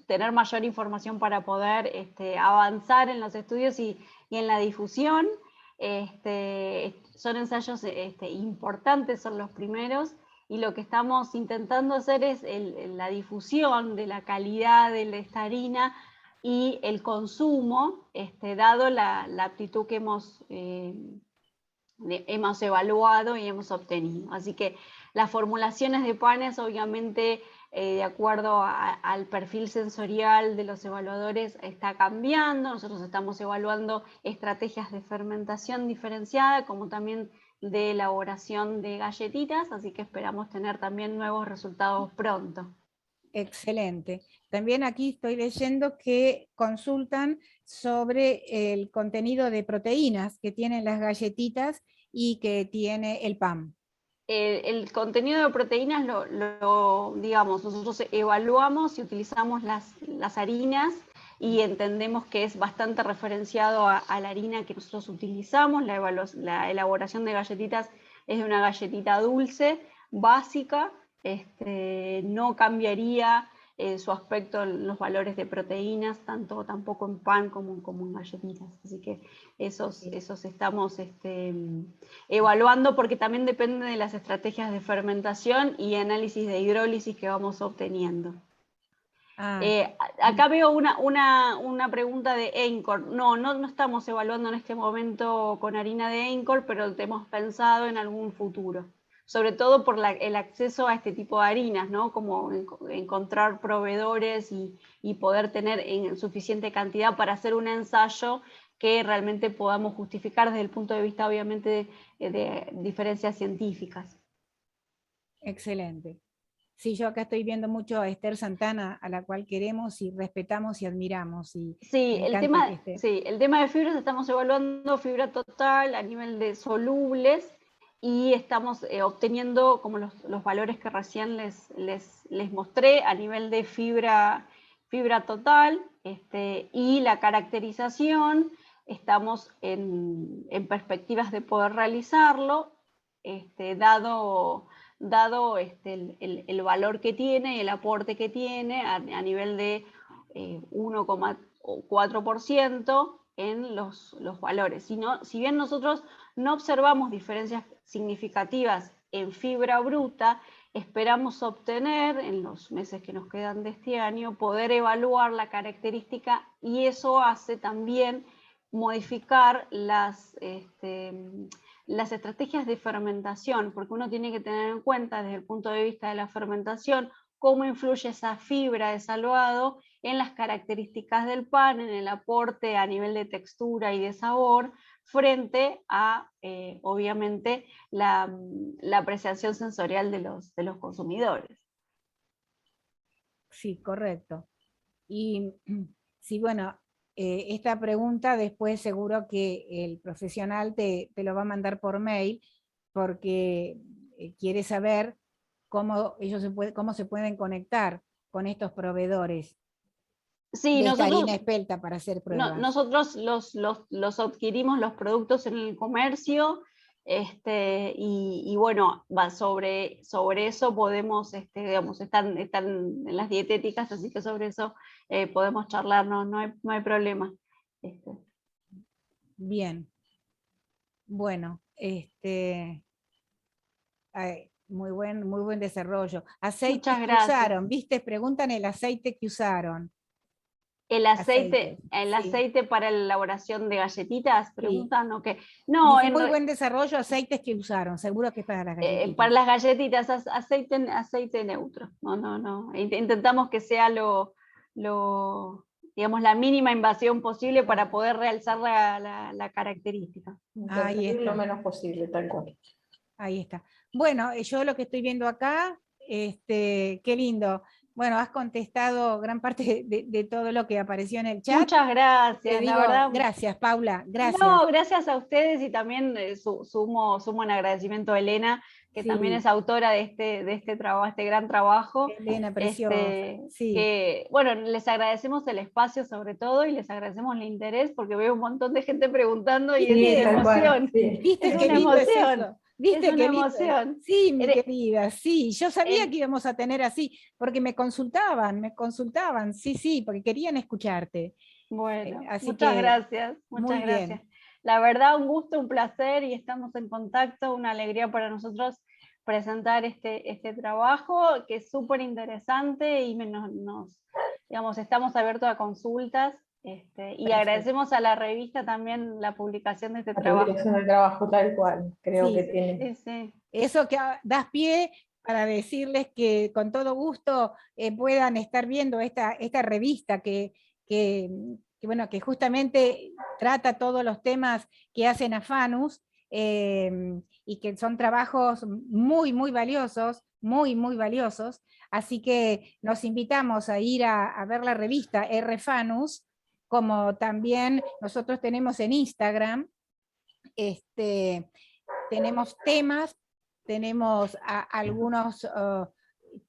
[SPEAKER 2] tener mayor información para poder avanzar en los estudios y en la difusión. Son ensayos importantes, son los primeros, y lo que estamos intentando hacer es la difusión de la calidad de esta harina y el consumo, dado la aptitud que hemos evaluado y hemos obtenido. Así que las formulaciones de panes, obviamente, de acuerdo al perfil sensorial de los evaluadores, está cambiando. Nosotros estamos evaluando estrategias de fermentación diferenciada, como también de elaboración de galletitas, así que esperamos tener también nuevos resultados pronto.
[SPEAKER 1] Excelente. También aquí estoy leyendo que consultan sobre el contenido de proteínas que tienen las galletitas y que tiene el pan.
[SPEAKER 2] El contenido de proteínas digamos, nosotros evaluamos y utilizamos las harinas y entendemos que es bastante referenciado a la harina que nosotros utilizamos. La elaboración de galletitas es de una galletita dulce, básica, no cambiaría su aspecto en los valores de proteínas, tampoco en pan como en galletitas. Así que esos estamos evaluando, porque también depende de las estrategias de fermentación y análisis de hidrólisis que vamos obteniendo. Acá veo una pregunta de Encor. No estamos evaluando en este momento con harina de Encor, pero hemos pensado en algún futuro. Sobre todo por el acceso a este tipo de harinas, ¿no? Como encontrar proveedores y poder tener en suficiente cantidad para hacer un ensayo que realmente podamos justificar desde el punto de vista, obviamente, de diferencias científicas.
[SPEAKER 1] Excelente. Sí, yo acá estoy viendo mucho a Esther Santana, a la cual queremos y respetamos y admiramos. Y
[SPEAKER 2] sí, el tema de fibras, estamos evaluando fibra total a nivel de solubles y estamos obteniendo como los valores que recién les mostré a nivel de fibra total, y la caracterización estamos en perspectivas de poder realizarlo, dado el valor que tiene y el aporte que tiene a nivel de 1,4% en los valores. Si bien nosotros no observamos diferencias significativas en fibra bruta, esperamos obtener en los meses que nos quedan de este año, poder evaluar la característica, y eso hace también modificar las estrategias de fermentación, porque uno tiene que tener en cuenta desde el punto de vista de la fermentación cómo influye esa fibra de salvado en las características del pan, en el aporte a nivel de textura y de sabor, frente a, obviamente, la apreciación sensorial de los consumidores.
[SPEAKER 1] Sí, correcto. Y sí, bueno, esta pregunta después seguro que el profesional te lo va a mandar por mail, porque quiere saber cómo cómo se pueden conectar con estos proveedores.
[SPEAKER 2] Sí,
[SPEAKER 1] de esta harina espelta para hacer pruebas.
[SPEAKER 2] Nosotros los adquirimos los productos en el comercio, y bueno, sobre eso podemos, digamos, están en las dietéticas, así que sobre eso podemos charlar, no hay problema.
[SPEAKER 1] Bien. Bueno, muy buen desarrollo. Aceites que usaron, ¿viste? Preguntan el aceite que usaron.
[SPEAKER 2] El aceite para la elaboración de galletitas, preguntan,
[SPEAKER 1] sí.
[SPEAKER 2] ¿o qué? No,
[SPEAKER 1] dice, muy buen desarrollo, aceites que usaron, seguro que es para las galletitas.
[SPEAKER 2] Para las galletitas, aceite neutro. No. Intentamos que sea digamos, la mínima invasión posible para poder realzar la característica.
[SPEAKER 1] Ahí está.
[SPEAKER 3] Lo menos posible, tal cual.
[SPEAKER 1] Ahí está. Bueno, yo lo que estoy viendo acá, qué lindo, Bueno, has contestado gran parte de todo lo que apareció en el chat.
[SPEAKER 2] Muchas
[SPEAKER 1] Te
[SPEAKER 2] gracias,
[SPEAKER 1] digo,
[SPEAKER 2] la verdad.
[SPEAKER 1] gracias, Paula, gracias.
[SPEAKER 2] No, gracias a ustedes, y también sumo en agradecimiento a Elena, que
[SPEAKER 1] Sí.
[SPEAKER 2] también es autora de este trabajo, este gran trabajo.
[SPEAKER 1] Elena, preciosa. Sí.
[SPEAKER 2] Que, bueno, les agradecemos el espacio sobre todo, y les agradecemos el interés, porque veo un montón de gente preguntando y
[SPEAKER 3] Sí,
[SPEAKER 2] es una
[SPEAKER 3] tal cual,
[SPEAKER 2] emoción.
[SPEAKER 3] sí.
[SPEAKER 1] ¿Viste
[SPEAKER 2] Es
[SPEAKER 1] qué
[SPEAKER 2] una
[SPEAKER 1] lindo es
[SPEAKER 2] emoción.
[SPEAKER 1] eso? ¿Viste
[SPEAKER 2] Es
[SPEAKER 1] qué
[SPEAKER 2] una
[SPEAKER 1] lindo es?
[SPEAKER 2] emoción.
[SPEAKER 1] Sí, mi
[SPEAKER 2] Eres-
[SPEAKER 1] querida, sí. Yo sabía que íbamos a tener así, porque me consultaban, sí, porque querían escucharte.
[SPEAKER 2] Bueno,
[SPEAKER 1] Así
[SPEAKER 2] muchas
[SPEAKER 1] que,
[SPEAKER 2] gracias,
[SPEAKER 1] muy
[SPEAKER 2] muchas
[SPEAKER 1] bien.
[SPEAKER 2] gracias. La verdad, un gusto, un placer, y estamos en contacto, una alegría para nosotros presentar este trabajo, que es súper interesante, y digamos, estamos abiertos a consultas, y
[SPEAKER 1] Perfecto.
[SPEAKER 2] agradecemos a la revista también la publicación de este
[SPEAKER 3] La
[SPEAKER 2] trabajo.
[SPEAKER 3] publicación del trabajo tal cual, creo
[SPEAKER 1] Sí.
[SPEAKER 3] que tiene.
[SPEAKER 2] Sí.
[SPEAKER 1] Eso que das pie para decirles que con todo gusto puedan estar viendo esta revista que, bueno, que justamente trata todos los temas que hacen Afanus, y que son trabajos muy, muy valiosos, muy, muy valiosos. Así que nos invitamos a ir a ver la revista RFanus, como también nosotros tenemos en Instagram, tenemos temas, tenemos algunos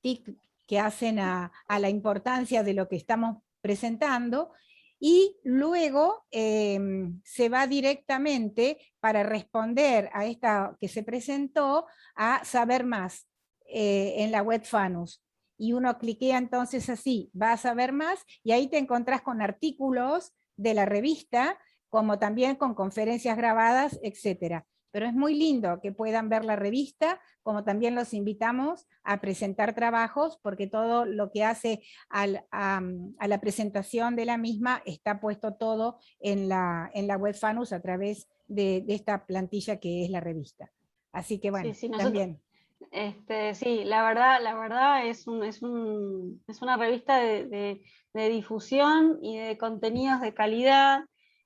[SPEAKER 1] tics que hacen a la importancia de lo que estamos presentando, y luego se va directamente para responder a esta que se presentó a saber más en la web Fanus. Y uno cliquea entonces así, va a saber más, y ahí te encontrás con artículos de la revista, como también con conferencias grabadas, etcétera. Pero es muy lindo que puedan ver la revista, como también los invitamos a presentar trabajos, porque todo lo que hace a la presentación de la misma está puesto todo en la web Fanus a través de esta plantilla que es la revista. Así que bueno,
[SPEAKER 2] Sí,
[SPEAKER 1] también.
[SPEAKER 2] Sí, la verdad es una revista de difusión y de contenidos de calidad,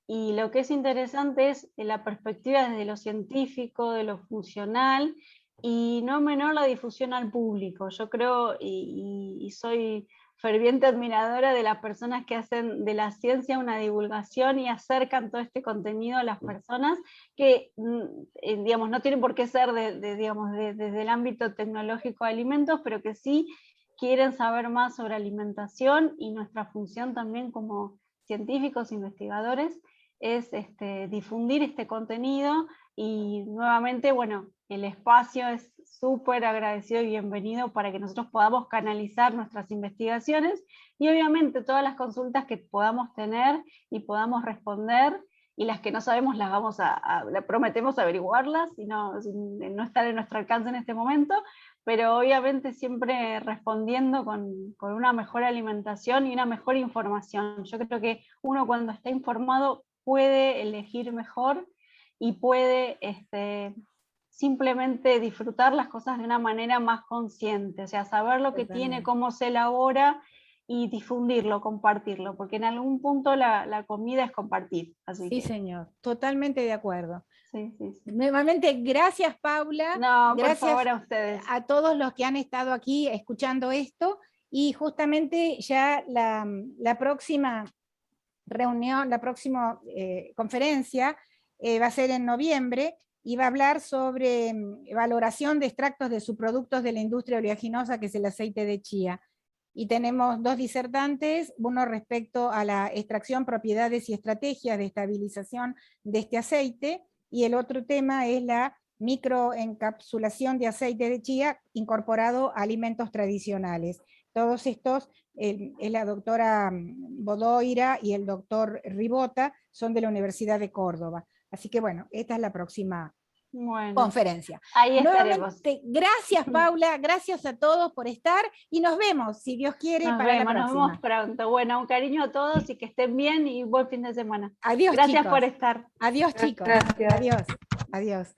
[SPEAKER 2] y lo que es interesante es la perspectiva desde lo científico, de lo funcional, y no menor la difusión al público. Yo creo, y soy ferviente admiradora de las personas que hacen de la ciencia una divulgación y acercan todo este contenido a las personas, que digamos, no tienen por qué ser desde el ámbito tecnológico de alimentos, pero que sí quieren saber más sobre alimentación, y nuestra función también como científicos, investigadores, es difundir este contenido. Y nuevamente, bueno, el espacio es súper agradecido y bienvenido para que nosotros podamos canalizar nuestras investigaciones, y obviamente todas las consultas que podamos tener y podamos responder, y las que no sabemos las prometemos averiguarlas, y no estar en nuestro alcance en este momento, pero obviamente siempre respondiendo con una mejor alimentación y una mejor información. Yo creo que uno, cuando está informado, puede elegir mejor y puede simplemente disfrutar las cosas de una manera más consciente, o sea, saber lo que tiene, cómo se elabora, y difundirlo, compartirlo, porque en algún punto la comida es compartir. Así
[SPEAKER 1] Sí,
[SPEAKER 2] que,
[SPEAKER 1] señor, totalmente de acuerdo.
[SPEAKER 2] sí.
[SPEAKER 1] Nuevamente, gracias, Paula.
[SPEAKER 2] No,
[SPEAKER 1] gracias
[SPEAKER 2] por favor, a ustedes.
[SPEAKER 1] a todos los que han estado aquí escuchando esto, y justamente ya la próxima reunión, la próxima conferencia va a ser en noviembre, y va a hablar sobre valoración de extractos de subproductos de la industria oleaginosa, que es el aceite de chía. Y tenemos dos disertantes, uno respecto a la extracción, propiedades y estrategias de estabilización de este aceite, y el otro tema es la microencapsulación de aceite de chía incorporado a alimentos tradicionales. Todos estos, es la doctora Bodoira y el doctor Ribota, son de la Universidad de Córdoba. Así que bueno, esta es la próxima conferencia.
[SPEAKER 2] Ahí
[SPEAKER 1] Nuevamente,
[SPEAKER 2] estaremos.
[SPEAKER 1] gracias, Paula, gracias a todos por estar, y nos vemos, si Dios quiere,
[SPEAKER 2] Nos vemos pronto. Bueno, un cariño a todos, y que estén bien, y buen fin de semana.
[SPEAKER 1] Adiós,
[SPEAKER 2] gracias
[SPEAKER 1] chicos.
[SPEAKER 2] por estar.
[SPEAKER 1] Adiós, chicos.
[SPEAKER 3] Gracias.
[SPEAKER 1] Adiós. Adiós.